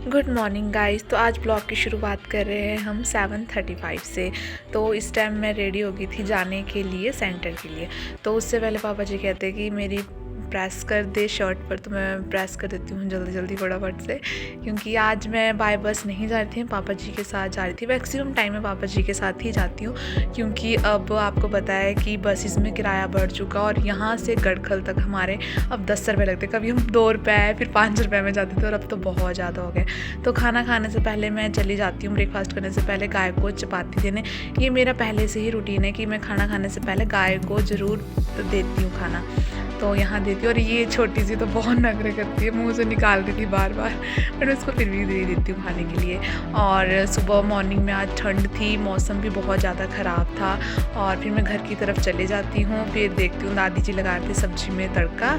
Good morning guys. तो आज blog की शुरुआत कर रहे हैं हम 7:35 से। तो इस टाइम मैं रेडी हो गई थी जाने के लिए सेंटर के लिए। तो उससे पहले पापा जी कहते हैं कि मेरी प्रेस कर दे शर्ट पर, तो मैं प्रेस कर देती हूँ जल्दी जल्दी फटाफट से, क्योंकि आज मैं बाय बस नहीं जा रही थी, पापा जी के साथ जा रही थी। मैक्सिमम टाइम मैं पापा जी के साथ ही जाती हूँ, क्योंकि अब आपको पता है कि बसेस में किराया बढ़ चुका और यहाँ से गढ़खल तक हमारे अब 10 रुपये लगते। कभी हम 2 रुपये फिर 5 रुपये में जाते थे और अब तो बहुत ज़्यादा हो गए। तो खाना खाने से पहले मैं चली जाती हूँ, ब्रेकफास्ट करने से पहले गाय को चपाती देने। ये मेरा पहले से ही रूटीन है कि मैं खाना खाने से पहले गाय को ज़रूर देती हूँ खाना। तो यहाँ देती हूँ। और ये छोटी सी तो बहुत नखरे करती है, मुंह से निकाल देती बार बार, पर मैं उसको फिर भी दे देती हूँ खाने के लिए। और सुबह मॉर्निंग में आज ठंड थी, मौसम भी बहुत ज़्यादा ख़राब था। और फिर मैं घर की तरफ चले जाती हूँ, फिर देखती हूँ दादी जी लगा रहे थे सब्ज़ी में तड़का।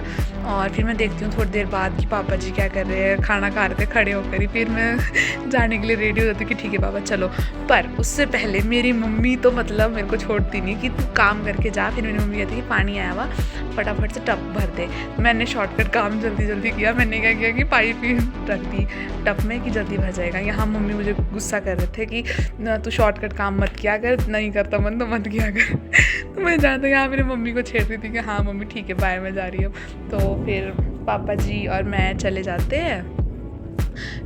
और फिर मैं देखती हूँ थोड़ी देर बाद कि पापा जी क्या कर रहे हैं, खाना खा रहे थे खड़े होकर ही। फिर मैं जाने के लिए रेडी हो जाती हूँ कि ठीक है पापा चलो। पर उससे पहले मेरी मम्मी तो मतलब मेरे को छोड़ती नहीं कि तू काम करके जा। फिर मेरी मम्मी कहती कि पानी आया हुआ, फटाफट से टब भर दे। मैंने शॉर्टकट काम जल्दी जल्दी किया। मैंने क्या किया कि पाइप ही रख दी टब में कि जल्दी भर जाएगा। यहाँ मम्मी मुझे गुस्सा कर रहे थे कि तू शॉर्टकट काम मत किया कर, नहीं करता मन तो मत किया कर। तो मैं जानता यहाँ मेरी मम्मी को छेड़ रही थी कि हाँ मम्मी ठीक है बाय, मैं जा रही हूँ। तो फिर पापा जी और मैं चले जाते हैं।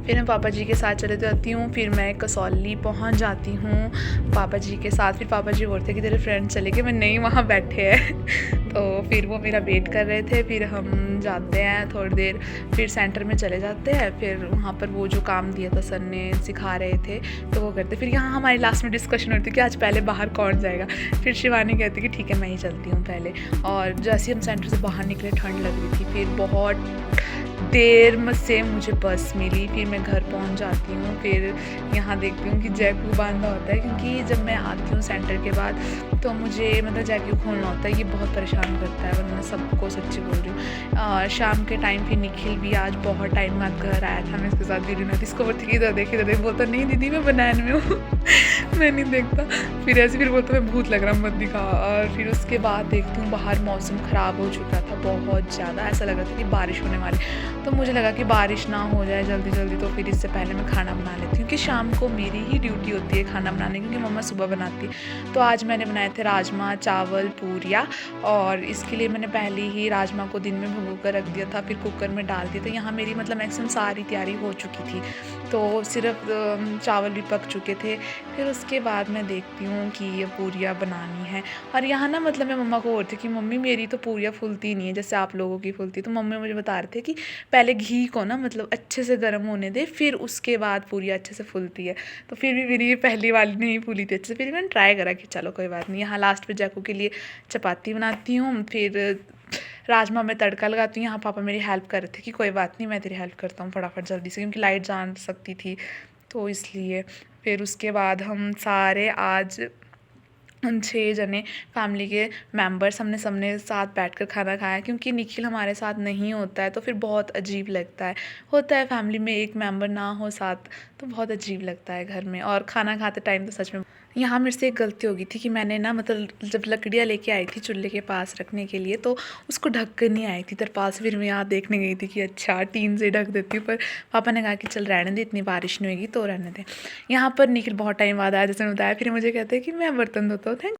फिर मैं पापा जी के साथ चले जाती हूँ। फिर मैं कसौली पहुँच जाती हूँ पापा जी के साथ। फिर पापा जी बोलते कि तेरे फ्रेंड चले गए, मैं नहीं वहाँ बैठे हैं। तो फिर वो मेरा वेट कर रहे थे। फिर हम जाते हैं थोड़ी देर, फिर सेंटर में चले जाते हैं। फिर वहाँ पर वो जो काम दिया था सर ने, सिखा रहे थे तो वो करते। फिर यहाँ हमारी लास्ट में डिस्कशन होती कि आज पहले बाहर कौन जाएगा। फिर शिवानी कहती कि ठीक है मैं ही चलती हूँ पहले। और जैसे हम सेंटर से बाहर निकले ठंड लग रही थी। फिर बहुत देर से मुझे बस मिली, फिर मैं घर पहुंच जाती हूँ। फिर यहाँ देखती हूँ कि जैकू बांधा होता है, क्योंकि जब मैं आती हूँ सेंटर के बाद तो मुझे मतलब जैकू खोलना होता है। ये बहुत परेशान करता है, वरना मैं सबको सच्ची बोल रही हूँ। शाम के टाइम फिर निखिल भी आज बहुत टाइम बाद घर आया था। मैं इसके साथ वीडियो नहीं, इसको बोलती कि इधर देख इधर देख, बोलता नहीं दीदी मैं बनाने में हूँ। मैं नहीं देखता। फिर ऐसे फिर बोलता मैं भूत लग रहा मत दिखा। और फिर उसके बाद देखती हूँ बाहर मौसम ख़राब हो चुका था बहुत ज़्यादा, ऐसा लग रहा था कि बारिश होने वाली। तो मुझे लगा कि बारिश ना हो जाए जल्दी जल्दी, तो फिर इससे पहले मैं खाना बना लेती हूँ, क्योंकि शाम को मेरी ही ड्यूटी होती है खाना बनाने की, क्योंकि मम्मा सुबह बनाती है। तो आज मैंने बनाए थे राजमा चावल पूरियाँ। और इसके लिए मैंने पहले ही राजमा को दिन में भिगो कर रख दिया था, फिर कुकर में डाल दिया था। यहाँ मेरी मतलब मैक्सिमम सारी तैयारी हो चुकी थी, तो सिर्फ चावल भी पक चुके थे। फिर उसके बाद मैं देखती हूँ कि ये पूरियाँ बनानी है। और यहाँ ना मतलब मैं मम्मा को बोलती कि मम्मी मेरी तो पूरियाँ फूलती नहीं है जैसे आप लोगों की फूलती। तो मम्मी मुझे बता रहे थे कि पहले घी को ना मतलब अच्छे से गर्म होने दे, फिर उसके बाद पूरी अच्छे से फूलती है। तो फिर भी मेरी ये पहली वाली नहीं फूली थी अच्छे से। फिर मैंने ट्राई करा कि चलो कोई बात नहीं। यहाँ लास्ट पे जैकू के लिए चपाती बनाती हूँ, फिर राजमा में तड़का लगाती हूँ। यहाँ पापा मेरी हेल्प कर रहे थे कि कोई बात नहीं मैं तेरी हेल्प करता हूँ फटाफट जल्दी से, क्योंकि लाइट जा सकती थी तो इसलिए। फिर उसके बाद हम सारे आज हम 6 जने फैमिली के मेंबर्स हमने सबने साथ बैठकर खाना खाया, क्योंकि निखिल हमारे साथ नहीं होता है तो फिर बहुत अजीब लगता है। होता है फैमिली में एक मेंबर ना हो साथ तो बहुत अजीब लगता है घर में। और खाना खाते टाइम तो सच में यहाँ मेरे से एक गलती हो गई थी कि मैंने ना मतलब जब लकड़ियाँ लेके आई थी चूल्हे के पास रखने के लिए, तो उसको ढक कर नहीं आई थी तरपाल से। फिर मैं यहाँ देखने गई थी कि अच्छा टीन से ढक देती हूँ, पर पापा ने कहा कि चल रहने दे, इतनी बारिश नहीं होगी तो रहने दे। यहाँ पर निखिल बहुत टाइम बाद आया जैसे मैंने बताया। फिर मुझे कहते हैं कि मैं बर्तन धोता हूँ। थैंक